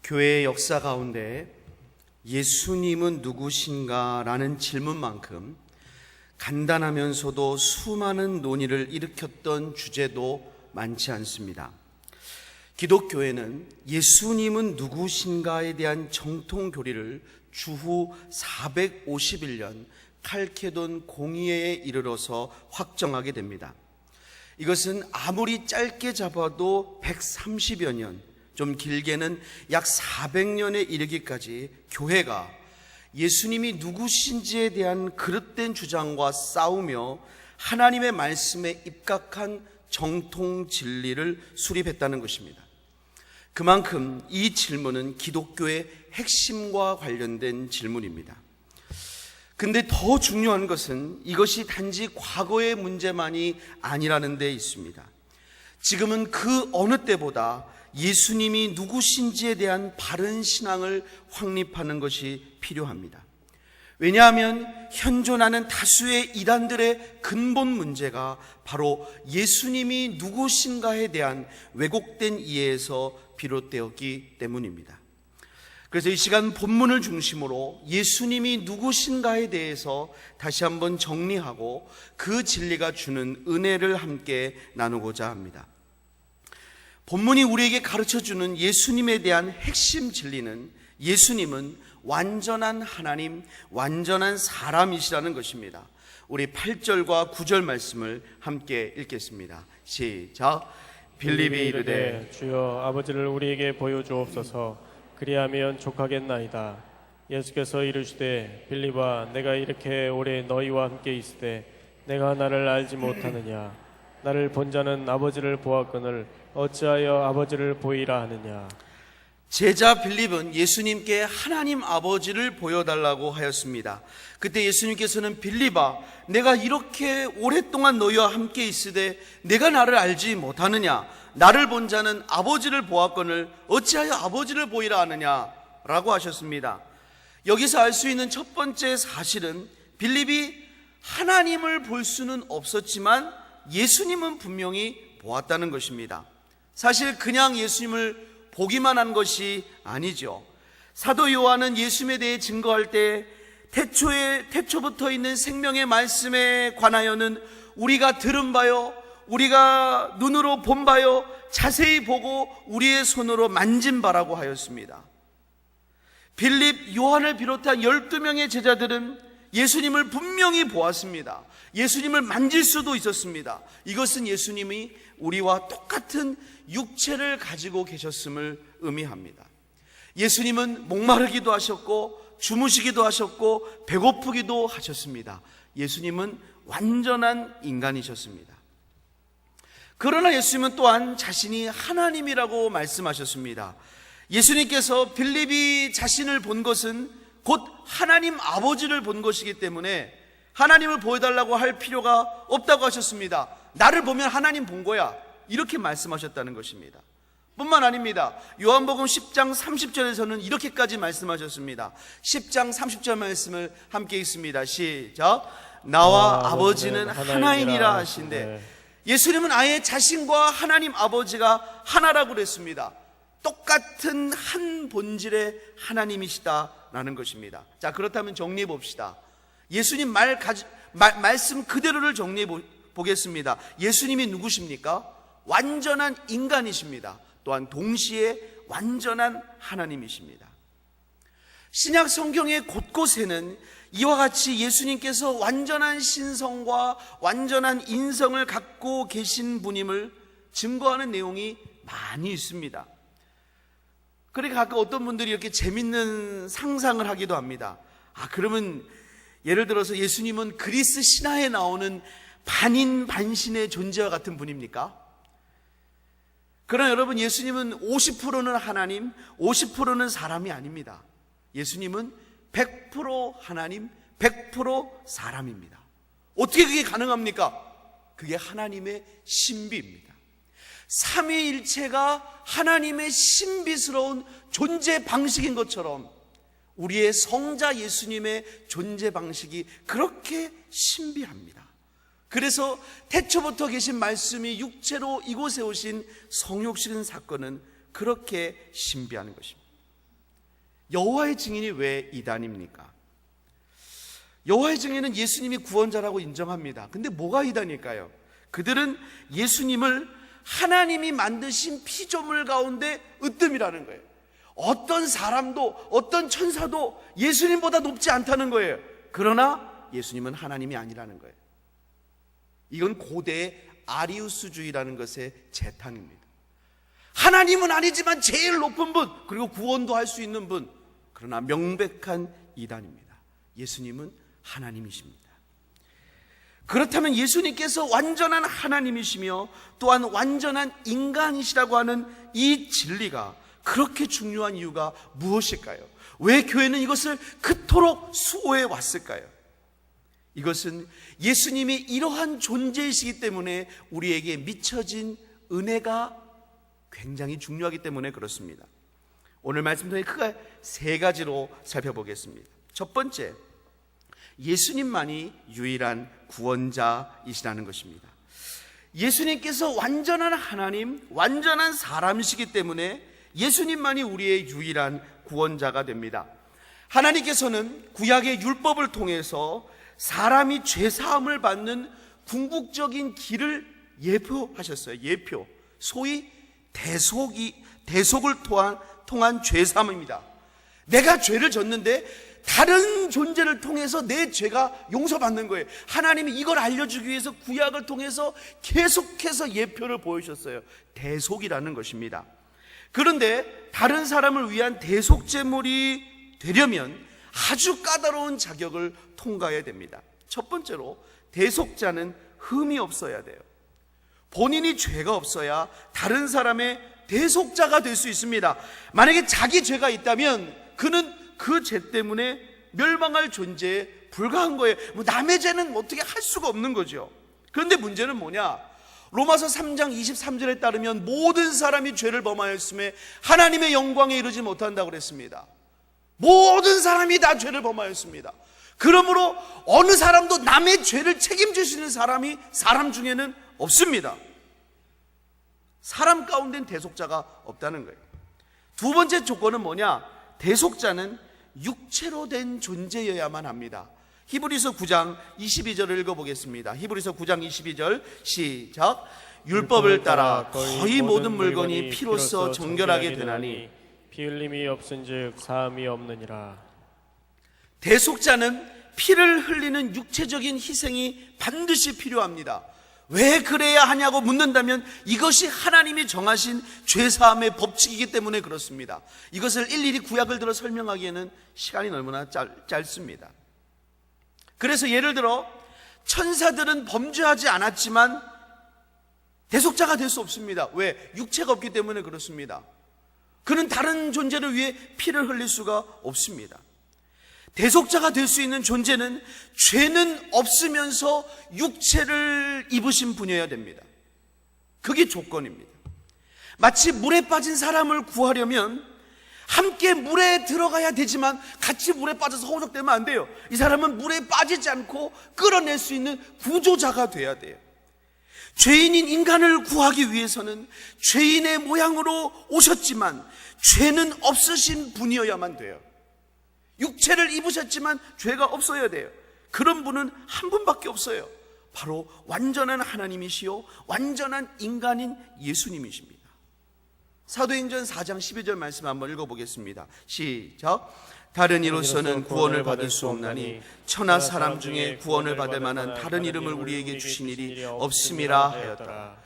교회의 역사 가운데 예수님은 누구신가? 라는 질문만큼 간단하면서도 수많은 논의를 일으켰던 주제도 많지 않습니다. 기독교회는 예수님은 누구신가에 대한 정통 교리를 주후 451년 칼케돈 공의회에 이르러서 확정하게 됩니다. 이것은 아무리 짧게 잡아도 130여 년, 좀 길게는 약 400년에 이르기까지 교회가 예수님이 누구신지에 대한 그릇된 주장과 싸우며 하나님의 말씀에 입각한 정통 진리를 수립했다는 것입니다. 그만큼 이 질문은 기독교의 핵심과 관련된 질문입니다. 근데 더 중요한 것은 이것이 단지 과거의 문제만이 아니라는 데 있습니다. 지금은 그 어느 때보다 예수님이 누구신지에 대한 바른 신앙을 확립하는 것이 필요합니다. 왜냐하면 현존하는 다수의 이단들의 근본 문제가 바로 예수님이 누구신가에 대한 왜곡된 이해에서 비롯되었기 때문입니다. 그래서 이 시간 본문을 중심으로 예수님이 누구신가에 대해서 다시 한번 정리하고 그 진리가 주는 은혜를 함께 나누고자 합니다. 본문이 우리에게 가르쳐주는 예수님에 대한 핵심 진리는 예수님은 완전한 하나님, 완전한 사람이시라는 것입니다. 우리 8절과 9절 말씀을 함께 읽겠습니다. 시작. 빌립이 이르되 주여 아버지를 우리에게 보여주옵소서. 그리하면 족하겠나이다. 예수께서 이르시되 빌립아, 내가 이렇게 오래 너희와 함께 있으되 내가 나를 알지 못하느냐? 나를 본 자는 아버지를 보았거늘 어찌하여 아버지를 보이라 하느냐? 제자 빌립은 예수님께 하나님 아버지를 보여달라고 하였습니다. 그때 예수님께서는 빌립아, 내가 이렇게 오랫동안 너희와 함께 있으되 내가 나를 알지 못하느냐? 나를 본 자는 아버지를 보았거늘 어찌하여 아버지를 보이라 하느냐? 라고 하셨습니다. 여기서 알 수 있는 첫 번째 사실은 빌립이 하나님을 볼 수는 없었지만 예수님은 분명히 보았다는 것입니다. 사실 그냥 예수님을 보기만 한 것이 아니죠. 사도 요한은 예수님에 대해 증거할 때 태초부터 있는 생명의 말씀에 관하여는 우리가 들은 바요, 우리가 눈으로 본 바요, 자세히 보고 우리의 손으로 만진 바라고 하였습니다. 빌립, 요한을 비롯한 12명의 제자들은 예수님을 분명히 보았습니다. 예수님을 만질 수도 있었습니다. 이것은 예수님이 우리와 똑같은 육체를 가지고 계셨음을 의미합니다. 예수님은 목마르기도 하셨고 주무시기도 하셨고 배고프기도 하셨습니다. 예수님은 완전한 인간이셨습니다. 그러나 예수님은 또한 자신이 하나님이라고 말씀하셨습니다. 예수님께서 빌립이 자신을 본 것은 곧 하나님 아버지를 본 것이기 때문에 하나님을 보여달라고 할 필요가 없다고 하셨습니다. 나를 보면 하나님 본 거야, 이렇게 말씀하셨다는 것입니다. 뿐만 아닙니다. 요한복음 10장 30절에서는 이렇게까지 말씀하셨습니다. 10장 30절 말씀을 함께 읽습니다. 시작. 나와 아버지는 하나이니라 하신대. 예수님은 아예 자신과 하나님 아버지가 하나라고 그랬습니다. 똑같은 한 본질의 하나님이시다라는 것입니다. 자, 그렇다면 정리해 봅시다. 예수님 말씀 그대로를 정리해 보겠습니다. 예수님이 누구십니까? 완전한 인간이십니다. 또한 동시에 완전한 하나님이십니다. 신약 성경의 곳곳에는 이와 같이 예수님께서 완전한 신성과 완전한 인성을 갖고 계신 분임을 증거하는 내용이 많이 있습니다. 그러니까 가끔 어떤 분들이 이렇게 재밌는 상상을 하기도 합니다. 그러면 예를 들어서 예수님은 그리스 신화에 나오는 반인 반신의 존재와 같은 분입니까? 그러나 여러분, 예수님은 50%는 하나님, 50%는 사람이 아닙니다. 예수님은 100% 하나님, 100% 사람입니다. 어떻게 그게 가능합니까? 그게 하나님의 신비입니다. 삼위일체가 하나님의 신비스러운 존재 방식인 것처럼 우리의 성자 예수님의 존재 방식이 그렇게 신비합니다. 그래서 태초부터 계신 말씀이 육체로 이곳에 오신 성육신 사건은 그렇게 신비한 것입니다. 여호와의 증인이 왜 이단입니까? 여호와의 증인은 예수님이 구원자라고 인정합니다. 근데 뭐가 이단일까요? 그들은 예수님을 하나님이 만드신 피조물 가운데 으뜸이라는 거예요. 어떤 사람도 어떤 천사도 예수님보다 높지 않다는 거예요. 그러나 예수님은 하나님이 아니라는 거예요. 이건 고대의 아리우스주의라는 것의 재탕입니다. 하나님은 아니지만 제일 높은 분, 그리고 구원도 할 수 있는 분, 그러나 명백한 이단입니다. 예수님은 하나님이십니다. 그렇다면 예수님께서 완전한 하나님이시며 또한 완전한 인간이시라고 하는 이 진리가 그렇게 중요한 이유가 무엇일까요? 왜 교회는 이것을 그토록 수호해 왔을까요? 이것은 예수님이 이러한 존재이시기 때문에 우리에게 미쳐진 은혜가 굉장히 중요하기 때문에 그렇습니다. 오늘 말씀 통해 크게 세 가지로 살펴보겠습니다. 첫 번째, 예수님만이 유일한 구원자이시라는 것입니다. 예수님께서 완전한 하나님, 완전한 사람이시기 때문에 예수님만이 우리의 유일한 구원자가 됩니다. 하나님께서는 구약의 율법을 통해서 사람이 죄사함을 받는 궁극적인 길을 예표하셨어요. 예표. 소위 대속을 통한 죄사함입니다. 내가 죄를 졌는데 다른 존재를 통해서 내 죄가 용서받는 거예요. 하나님이 이걸 알려주기 위해서 구약을 통해서 계속해서 예표를 보여주셨어요. 대속이라는 것입니다. 그런데 다른 사람을 위한 대속제물이 되려면 아주 까다로운 자격을 통과해야 됩니다. 첫 번째로 대속자는 흠이 없어야 돼요. 본인이 죄가 없어야 다른 사람의 대속자가 될 수 있습니다. 만약에 자기 죄가 있다면 그는 그 죄 때문에 멸망할 존재에 불과한 거예요. 남의 죄는 어떻게 할 수가 없는 거죠. 그런데 문제는 뭐냐? 로마서 3장 23절에 따르면 모든 사람이 죄를 범하였음에 하나님의 영광에 이르지 못한다고 그랬습니다. 모든 사람이 다 죄를 범하였습니다. 그러므로 어느 사람도 남의 죄를 책임질 수 있는 사람이 사람 중에는 없습니다. 사람 가운데는 대속자가 없다는 거예요. 두 번째 조건은 뭐냐? 대속자는 육체로 된 존재여야만 합니다. 히브리서 9장 22절을 읽어보겠습니다. 히브리서 9장 22절 시작. 율법을 따라 거의 모든 물건이 피로써 정결하게 되나니 피 흘림이 없은즉 사함이 없느니라. 대속자는 피를 흘리는 육체적인 희생이 반드시 필요합니다. 왜 그래야 하냐고 묻는다면 이것이 하나님이 정하신 죄사함의 법칙이기 때문에 그렇습니다. 이것을 일일이 구약을 들어 설명하기에는 시간이 얼마나 짧습니다. 그래서 예를 들어 천사들은 범죄하지 않았지만 대속자가 될 수 없습니다. 왜? 육체가 없기 때문에 그렇습니다. 그는 다른 존재를 위해 피를 흘릴 수가 없습니다. 대속자가 될 수 있는 존재는 죄는 없으면서 육체를 입으신 분이어야 됩니다. 그게 조건입니다. 마치 물에 빠진 사람을 구하려면 함께 물에 들어가야 되지만 같이 물에 빠져서 허우적대면 안 돼요. 이 사람은 물에 빠지지 않고 끌어낼 수 있는 구조자가 돼야 돼요. 죄인인 인간을 구하기 위해서는 죄인의 모양으로 오셨지만 죄는 없으신 분이어야만 돼요. 육체를 입으셨지만 죄가 없어야 돼요. 그런 분은 한 분밖에 없어요. 바로 완전한 하나님이시요 완전한 인간인 예수님이십니다. 사도행전 4장 12절 말씀 한번 읽어보겠습니다. 시작. 다른 이로서는 구원을 받을 수 없나니 천하 사람 중에 구원을 받을 만한 다른 이름을 우리에게 주신 일이 없음이라 하였더라.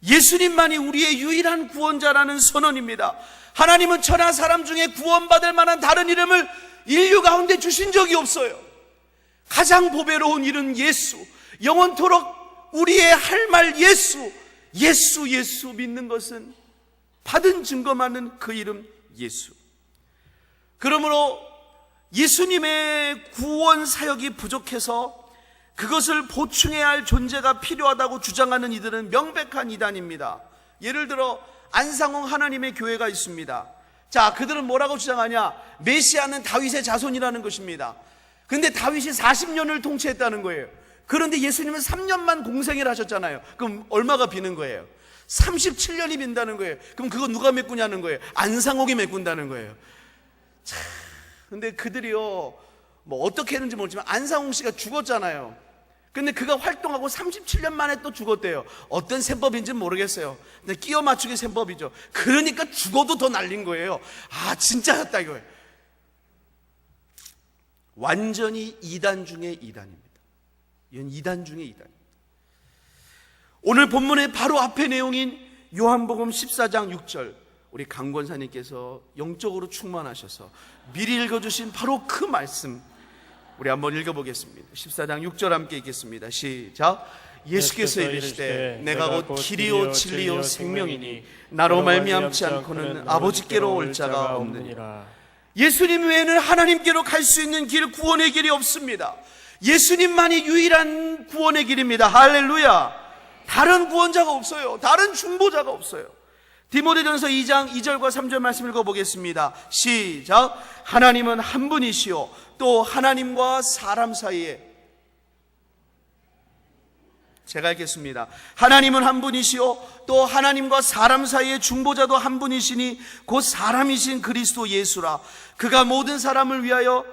예수님만이 우리의 유일한 구원자라는 선언입니다. 하나님은 천하 사람 중에 구원받을 만한 다른 이름을 인류 가운데 주신 적이 없어요. 가장 보배로운 이름 예수, 영원토록 우리의 할 말 예수, 예수 믿는 것은 받은 증거만은 그 이름 예수. 그러므로 예수님의 구원 사역이 부족해서 그것을 보충해야 할 존재가 필요하다고 주장하는 이들은 명백한 이단입니다. 예를 들어 안상홍 하나님의 교회가 있습니다. 자, 그들은 뭐라고 주장하냐? 메시아는 다윗의 자손이라는 것입니다. 근데 다윗이 40년을 통치했다는 거예요. 그런데 예수님은 3년만 공생애를 하셨잖아요. 그럼 얼마가 비는 거예요? 37년이 빈다는 거예요. 그럼 그거 누가 메꾸냐는 거예요? 안상홍이 메꾼다는 거예요. 근데 그들이요, 뭐 어떻게 했는지 모르지만 안상홍 씨가 죽었잖아요. 근데 그가 활동하고 37년 만에 또 죽었대요. 어떤 셈법인지는 모르겠어요. 근데 끼워 맞추기 셈법이죠. 그러니까 죽어도 더 날린 거예요. 아, 진짜였다 이거예요. 완전히 이단 중에 이단입니다. 이건 이단 중에 이단. 오늘 본문의 바로 앞의 내용인 요한복음 14장 6절, 우리 강 권사님께서 영적으로 충만하셔서 미리 읽어주신 바로 그 말씀, 우리 한번 읽어보겠습니다. 14장 6절 함께 읽겠습니다. 시작. 예수께서 이르시되 내가 곧 길이요 진리요 생명이니 나로 말미암지 않고는 아버지께로 올 자가 없느니라. 예수님 외에는 하나님께로 갈 수 있는 길, 구원의 길이 없습니다. 예수님만이 유일한 구원의 길입니다. 할렐루야. 다른 구원자가 없어요. 다른 중보자가 없어요. 디모데전서 2장 2절과 3절 말씀 읽어보겠습니다. 시작. 하나님은 한 분이시요 또 하나님과 사람 사이에, 제가 읽겠습니다. 하나님은 한 분이시요 또 하나님과 사람 사이의 중보자도 한 분이시니 곧 사람이신 그리스도 예수라. 그가 모든 사람을 위하여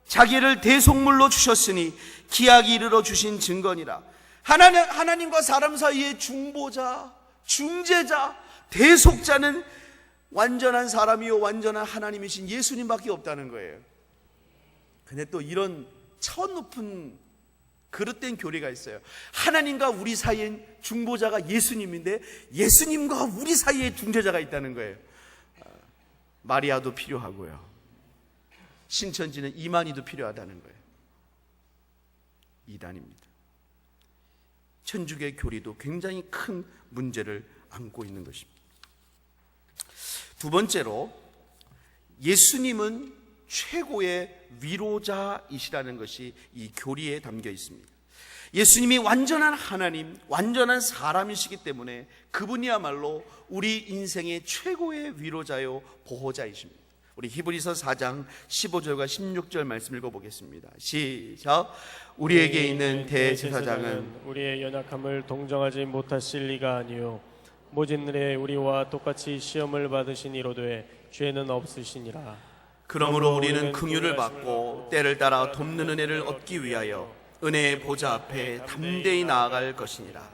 자기를 대속물로 주셨으니 기약이 이르러 주신 증거니라. 하나님과 사람 사이의 중보자, 중재자, 대속자는 완전한 사람이요 완전한 하나님이신 예수님밖에 없다는 거예요. 근데 또 이런 차원 높은 그릇된 교리가 있어요. 하나님과 우리 사이엔 중보자가 예수님인데 예수님과 우리 사이에 중재자가 있다는 거예요. 마리아도 필요하고요, 신천지는 이만희도 필요하다는 거예요. 이단입니다. 천주교의 교리도 굉장히 큰 문제를 안고 있는 것입니다. 두 번째로, 예수님은 최고의 위로자이시라는 것이 이 교리에 담겨 있습니다. 예수님이 완전한 하나님, 완전한 사람이시기 때문에 그분이야말로 우리 인생의 최고의 위로자요 보호자이십니다. 우리 히브리서 4장 15절과 16절 말씀 읽어보겠습니다. 시작. 우리에게 있는 대제사장은 우리의 연약함을 동정하지 못하실 리가 아니요 모진늘에 우리와 똑같이 시험을 받으신 이로되 죄는 없으시니라. 그러므로 우리는 긍휼을 받고 때를 따라 돕는 은혜를 얻기 위하여 은혜의 보좌 앞에 담대히 나아갈 것이니라.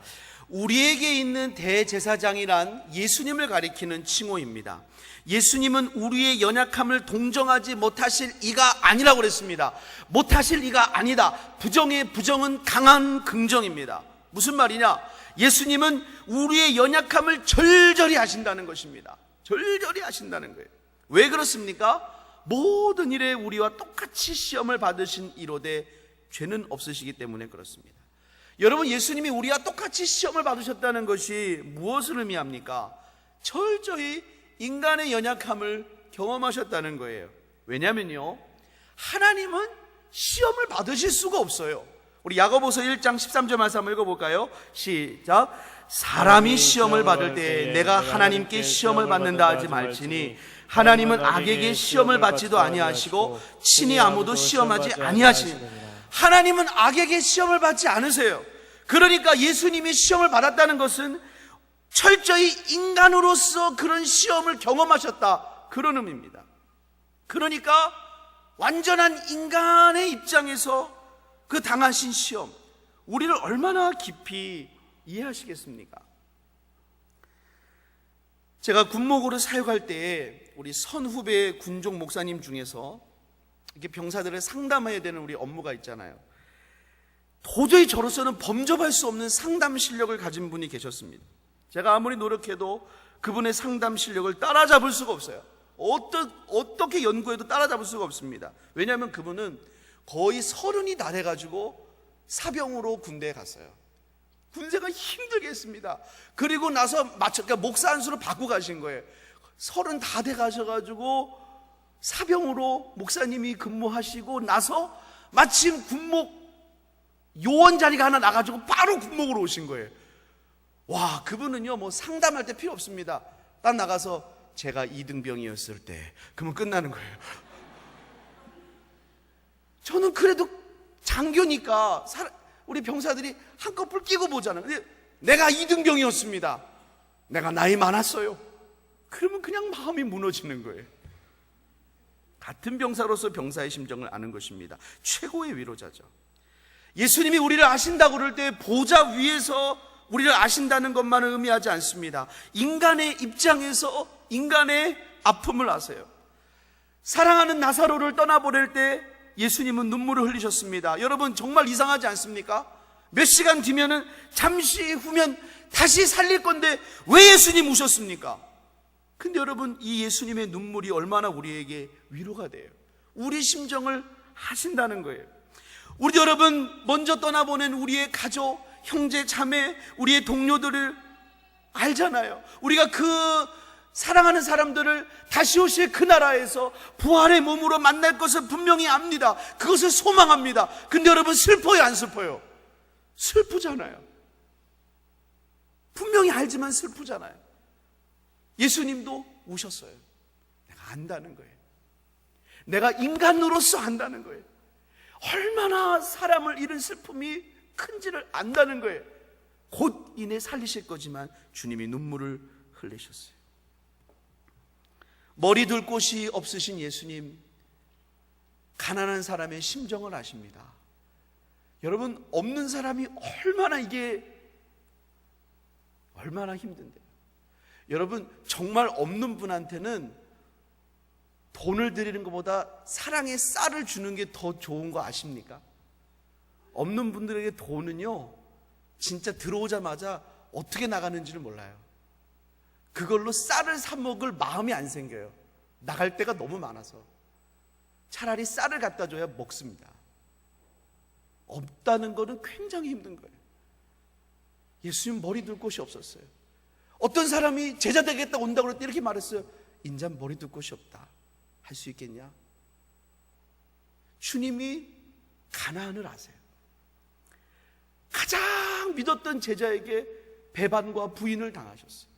우리에게 있는 대제사장이란 예수님을 가리키는 칭호입니다. 예수님은 우리의 연약함을 동정하지 못하실 이가 아니라고 그랬습니다. 못하실 이가 아니다. 부정의 부정은 강한 긍정입니다. 무슨 말이냐? 예수님은 우리의 연약함을 절절히 하신다는 것입니다. 절절히 하신다는 거예요. 왜 그렇습니까? 모든 일에 우리와 똑같이 시험을 받으신 이로되 죄는 없으시기 때문에 그렇습니다. 여러분, 예수님이 우리와 똑같이 시험을 받으셨다는 것이 무엇을 의미합니까? 철저히 인간의 연약함을 경험하셨다는 거예요. 왜냐면요, 하나님은 시험을 받으실 수가 없어요. 우리 야고보서 1장 13절 말씀 한번 읽어볼까요? 시작. 사람이 시험을 받을 때 내가 하나님께 시험을 받는다 하지 말지니 하나님은 악에게 시험을 받지도 아니하시고 친히 아무도 시험하지 아니하시니. 하나님은 악에게 시험을 받지 않으세요. 그러니까 예수님이 시험을 받았다는 것은 철저히 인간으로서 그런 시험을 경험하셨다, 그런 의미입니다. 그러니까 완전한 인간의 입장에서 그 당하신 시험, 우리를 얼마나 깊이 이해하시겠습니까? 제가 군목으로 사역할 때 우리 선후배 군종 목사님 중에서 이렇게 병사들을 상담해야 되는 우리 업무가 있잖아요. 도저히 저로서는 범접할 수 없는 상담 실력을 가진 분이 계셨습니다. 제가 아무리 노력해도 그분의 상담 실력을 따라잡을 수가 없어요. 어떻게 연구해도 따라잡을 수가 없습니다. 왜냐하면 그분은 거의 30이 다 돼가지고 사병으로 군대에 갔어요. 군생활 힘들게 했습니다. 그리고 나서 그러니까 목사 안수를 받고 가신 거예요. 30 다 돼가셔가지고 사병으로 목사님이 근무하시고 나서 마침 군목 요원 자리가 하나 나가지고 바로 군목으로 오신 거예요. 와, 그분은요 뭐 상담할 때 필요 없습니다. 딱 나가서 제가 2등병이었을 때, 그러면 끝나는 거예요. 저는 그래도 장교니까 우리 병사들이 한꺼풀 끼고 보잖아요. 근데 내가 2등병이었습니다. 내가 나이 많았어요. 그러면 그냥 마음이 무너지는 거예요. 같은 병사로서 병사의 심정을 아는 것입니다. 최고의 위로자죠. 예수님이 우리를 아신다고 그럴 때 보좌 위에서 우리를 아신다는 것만은 의미하지 않습니다. 인간의 입장에서 인간의 아픔을 아세요. 사랑하는 나사로를 떠나보낼 때 예수님은 눈물을 흘리셨습니다. 여러분, 정말 이상하지 않습니까? 몇 시간 뒤면은, 잠시 후면 다시 살릴 건데 왜 예수님 우셨습니까? 근데 여러분, 이 예수님의 눈물이 얼마나 우리에게 위로가 돼요. 우리 심정을 하신다는 거예요. 우리 여러분, 먼저 떠나보낸 우리의 가족, 형제, 자매, 우리의 동료들을 알잖아요. 우리가 그 사랑하는 사람들을 다시 오실 그 나라에서 부활의 몸으로 만날 것을 분명히 압니다. 그것을 소망합니다. 근데 여러분, 슬퍼요, 안 슬퍼요? 슬프잖아요. 분명히 알지만 슬프잖아요. 예수님도 우셨어요. 내가 안다는 거예요. 내가 인간으로서 안다는 거예요. 얼마나 사람을 잃은 슬픔이 큰지를 안다는 거예요. 곧 이내 살리실 거지만 주님이 눈물을 흘리셨어요. 머리 둘 곳이 없으신 예수님, 가난한 사람의 심정을 아십니다. 여러분, 없는 사람이 얼마나 힘든데요. 여러분, 정말 없는 분한테는 돈을 드리는 것보다 사랑의 쌀을 주는 게 더 좋은 거 아십니까? 없는 분들에게 돈은요, 진짜 들어오자마자 어떻게 나가는지를 몰라요. 그걸로 쌀을 사 먹을 마음이 안 생겨요. 나갈 때가 너무 많아서. 차라리 쌀을 갖다 줘야 먹습니다. 없다는 거는 굉장히 힘든 거예요. 예수님 머리 둘 곳이 없었어요. 어떤 사람이 제자 되겠다 온다고 그럴 때 이렇게 말했어요. 인자 머리 둘 곳이 없다. 할 수 있겠냐? 주님이 가나안을 아세요. 가장 믿었던 제자에게 배반과 부인을 당하셨어요.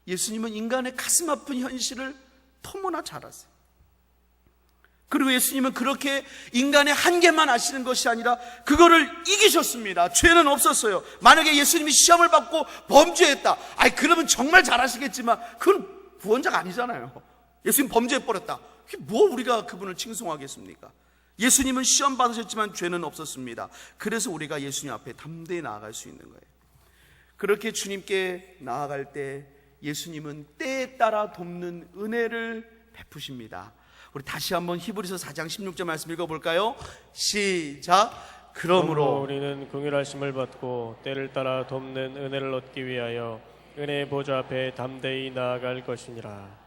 예수님은 인간의 가슴 아픈 현실을 너무나 잘 아세요. 그리고 예수님은 그렇게 인간의 한계만 아시는 것이 아니라 그거를 이기셨습니다. 죄는 없었어요. 만약에 예수님이 시험을 받고 범죄했다, 그러면 정말 잘하시겠지만 그건 구원자가 아니잖아요. 예수님 범죄해버렸다, 뭐 우리가 그분을 칭송하겠습니까? 예수님은 시험 받으셨지만 죄는 없었습니다. 그래서 우리가 예수님 앞에 담대히 나아갈 수 있는 거예요. 그렇게 주님께 나아갈 때 예수님은 때에 따라 돕는 은혜를 베푸십니다. 우리 다시 한번 히브리서 4장 16절 말씀 읽어볼까요? 시작. 그러므로 우리는 긍휼하심을 받고 때를 따라 돕는 은혜를 얻기 위하여 은혜의 보좌 앞에 담대히 나아갈 것이니라.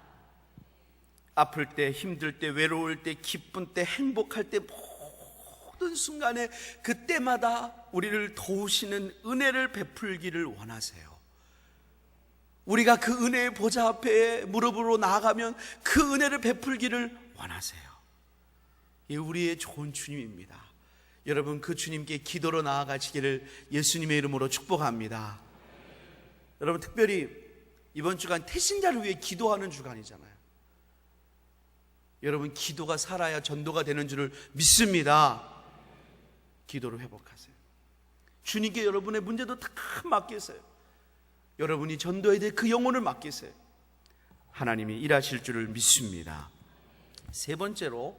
아플 때, 힘들 때, 외로울 때, 기쁜 때, 행복할 때, 모든 순간에 그때마다 우리를 도우시는 은혜를 베풀기를 원하세요. 우리가 그 은혜의 보좌 앞에 무릎으로 나아가면 그 은혜를 베풀기를 원하세요. 이 우리의 좋은 주님입니다. 여러분, 그 주님께 기도로 나아가시기를 예수님의 이름으로 축복합니다. 여러분, 특별히 이번 주간 태신자를 위해 기도하는 주간이잖아요. 여러분, 기도가 살아야 전도가 되는 줄을 믿습니다. 기도로 회복하세요. 주님께 여러분의 문제도 다 맡기세요. 여러분이 전도해야 될 그 영혼을 맡기세요. 하나님이 일하실 줄을 믿습니다. 세 번째로,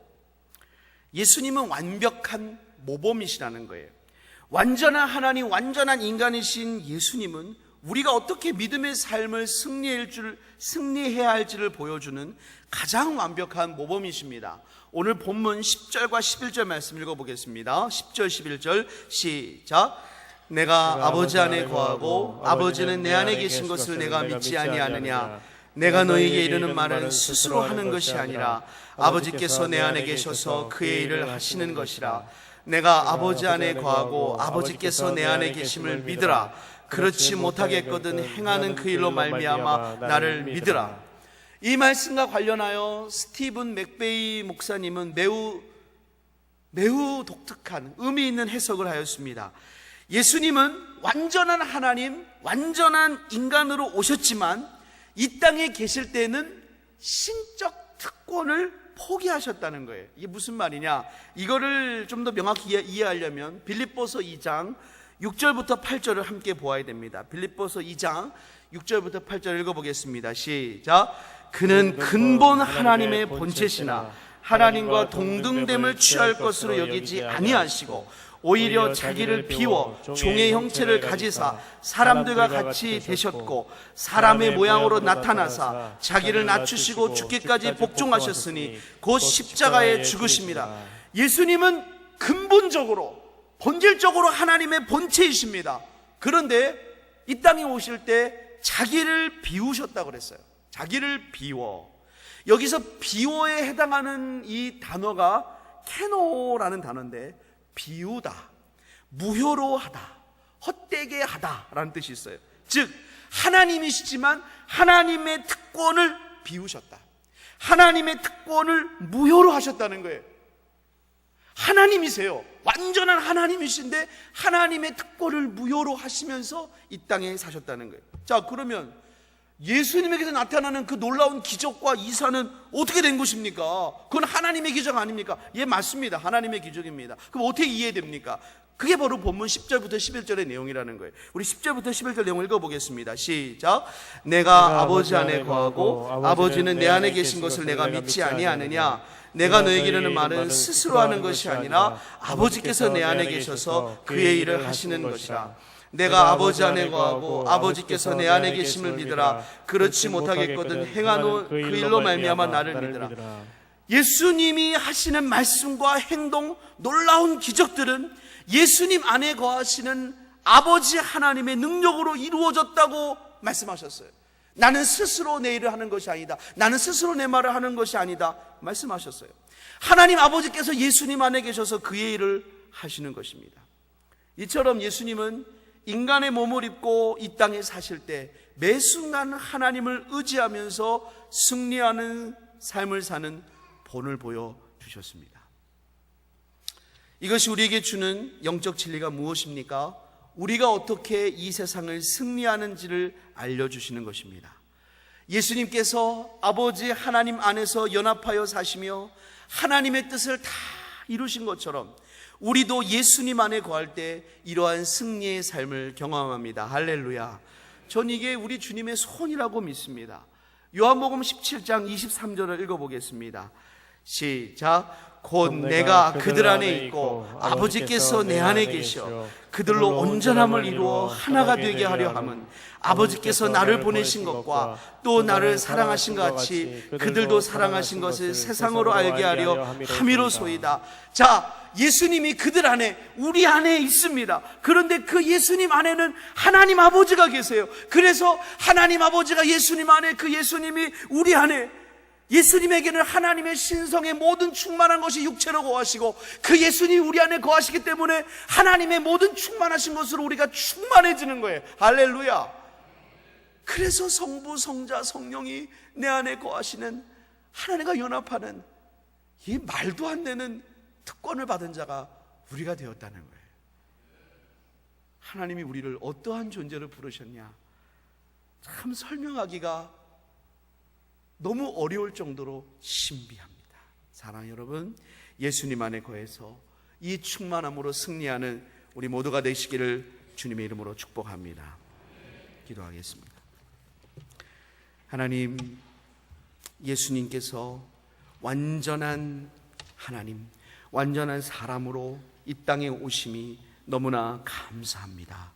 예수님은 완벽한 모범이시라는 거예요. 완전한 하나님, 완전한 인간이신 예수님은 우리가 어떻게 믿음의 삶을 승리해야 할지를 보여주는 가장 완벽한 모범이십니다. 오늘 본문 10절과 11절 말씀 읽어보겠습니다. 10절 11절 시작. 내가 아버지 안에 거하고 아버지는 내 안에 계신 것을 내가 믿지 아니하느냐. 내가 너희에게 이르는 말은 스스로 하는 것이 아니라 아버지께서 내 안에 계셔서 그의 일을 하시는 것이라. 내가 아버지 안에 거하고 아버지께서 내 안에 계심을 믿으라. 그렇지 못하겠거든 행하는 그 일로 말미암아 나를 믿으라. 이 말씀과 관련하여 스티븐 맥베이 목사님은 매우 독특한 의미 있는 해석을 하였습니다. 예수님은 완전한 하나님, 완전한 인간으로 오셨지만 이 땅에 계실 때는 신적 특권을 포기하셨다는 거예요. 이게 무슨 말이냐? 이거를 좀 더 명확히 이해하려면 빌립보서 2장 6절부터 8절을 함께 보아야 됩니다. 빌립보서 2장 6절부터 8절 읽어보겠습니다. 시작. 그는 근본 하나님의 본체시나 하나님과 동등됨을 취할 것으로 여기지 아니하시고 오히려 자기를 비워 종의 형체를 가지사 사람들과 같이 되셨고 사람의 모양으로 나타나사 자기를 낮추시고 죽기까지 복종하셨으니 곧 십자가에 죽으십니다. 예수님은 근본적으로 본질적으로 하나님의 본체이십니다. 그런데 이 땅에 오실 때 자기를 비우셨다고 그랬어요. 자기를 비워. 여기서 비워에 해당하는 이 단어가 케노라는 단어인데 비우다, 무효로 하다, 헛되게 하다라는 뜻이 있어요. 즉 하나님이시지만 하나님의 특권을 비우셨다. 하나님의 특권을 무효로 하셨다는 거예요. 하나님이세요. 완전한 하나님이신데 하나님의 특권을 무효로 하시면서 이 땅에 사셨다는 거예요. 자, 그러면 예수님에게서 나타나는 그 놀라운 기적과 이사는 어떻게 된 것입니까? 그건 하나님의 기적 아닙니까? 예, 맞습니다. 하나님의 기적입니다. 그럼 어떻게 이해됩니까? 그게 바로 본문 10절부터 11절의 내용이라는 거예요. 우리 10절부터 11절 내용을 읽어보겠습니다. 시작. 내가 아버지 안에 거하고 아버지는 내 안에 계신 것을 내가 믿지 아니하느냐? 내가 너에게 이르는 말은 스스로 하는 것이 아니라 아버지께서 내 안에 계셔서 그의 일을 하시는 것이라. 내가 아버지 안에 거하고 아버지께서 내 안에 계심을 믿으라. 그렇지 못하겠거든 행하노 그 일로 말미암아 나를 믿으라. 예수님이 하시는 말씀과 행동, 놀라운 기적들은 예수님 안에 거하시는 아버지 하나님의 능력으로 이루어졌다고 말씀하셨어요. 나는 스스로 내 일을 하는 것이 아니다. 나는 스스로 내 말을 하는 것이 아니다 말씀하셨어요. 하나님 아버지께서 예수님 안에 계셔서 그의 일을 하시는 것입니다. 이처럼 예수님은 인간의 몸을 입고 이 땅에 사실 때 매 순간 하나님을 의지하면서 승리하는 삶을 사는 본을 보여주셨습니다. 이것이 우리에게 주는 영적 진리가 무엇입니까? 우리가 어떻게 이 세상을 승리하는지를 알려주시는 것입니다. 예수님께서 아버지 하나님 안에서 연합하여 사시며 하나님의 뜻을 다 이루신 것처럼 우리도 예수님 안에 거할 때 이러한 승리의 삶을 경험합니다. 할렐루야. 전 이게 우리 주님의 손이라고 믿습니다. 요한복음 17장 23절을 읽어보겠습니다. 시작. 곧 내가 그들 안에 있고 아버지께서 내 안에 계셔 그들로 온전함을 이루어 하나가 되게 하려 함은 아버지께서 나를 보내신 것과 또 나를 사랑하신 것 같이 그들도 사랑하신 것을 세상으로 알게 하려 함이로소이다. 자, 예수님이 그들 안에, 우리 안에 있습니다. 그런데 그 예수님 안에는 하나님 아버지가 계세요. 그래서 하나님 아버지가 예수님 안에, 그 예수님이 우리 안에, 예수님에게는 하나님의 신성의 모든 충만한 것이 육체로 거하시고 그 예수님이 우리 안에 거하시기 때문에 하나님의 모든 충만하신 것으로 우리가 충만해지는 거예요. 할렐루야. 그래서 성부, 성자, 성령이 내 안에 거하시는 하나님과 연합하는 이 말도 안 되는 특권을 받은 자가 우리가 되었다는 거예요. 하나님이 우리를 어떠한 존재로 부르셨냐, 참 설명하기가 너무 어려울 정도로 신비합니다. 사랑하는 여러분, 예수님 안에 거해서 이 충만함으로 승리하는 우리 모두가 되시기를 주님의 이름으로 축복합니다. 기도하겠습니다. 하나님, 예수님께서 완전한 하나님, 완전한 사람으로 이 땅에 오심이 너무나 감사합니다.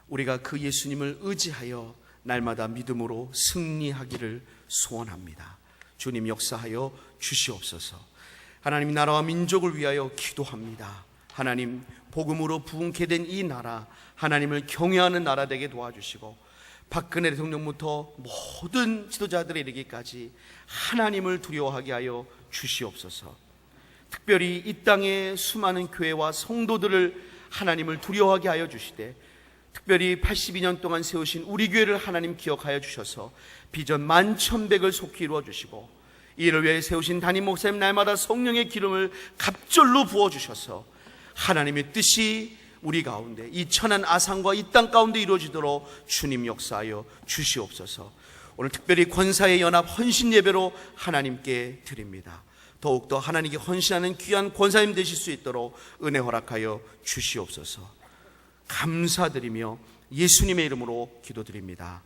우리가 그 예수님을 의지하여 날마다 믿음으로 승리하기를 소원합니다. 주님 역사하여 주시옵소서. 하나님, 나라와 민족을 위하여 기도합니다. 하나님, 복음으로 부흥케 된 이 나라, 하나님을 경외하는 나라 되게 도와주시고 박근혜 대통령부터 모든 지도자들에 이르기까지 하나님을 두려워하게 하여 주시옵소서. 특별히 이 땅의 수많은 교회와 성도들을 하나님을 두려워하게 하여 주시되 특별히 82년 동안 세우신 우리 교회를 하나님 기억하여 주셔서 비전 11,100을 속히 이루어 주시고 이를 위해 세우신 담임 목사님 날마다 성령의 기름을 갑절로 부어주셔서 하나님의 뜻이 우리 가운데 이 천한 아산과 이 땅 가운데 이루어지도록 주님 역사하여 주시옵소서. 오늘 특별히 권사의 연합 헌신 예배로 하나님께 드립니다. 더욱더 하나님께 헌신하는 귀한 권사님 되실 수 있도록 은혜 허락하여 주시옵소서. 감사드리며 예수님의 이름으로 기도드립니다.